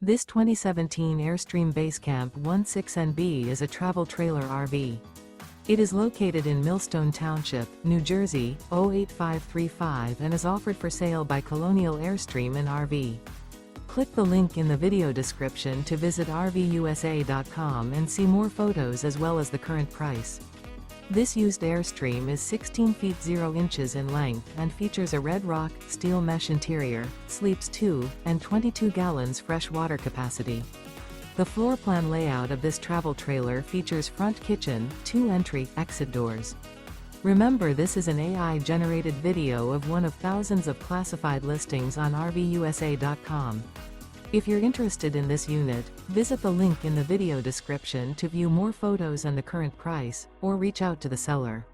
This 2017 Airstream Basecamp 16NB is a travel trailer RV. It is located in Millstone Township, New Jersey, 08535 and is offered for sale by Colonial Airstream RV. Click the link in the video description to visit RVUSA.com and see more photos as well as the current price. This used Airstream is 16 feet 0 inches in length and features a red rock, steel mesh interior, sleeps 2, and 22 gallons fresh water capacity. The floor plan layout of this travel trailer features front kitchen, 2 entry, exit doors. Remember, this is an AI-generated video of one of thousands of classified listings on RVUSA.com. If you're interested in this unit, visit the link in the video description to view more photos and the current price, or reach out to the seller.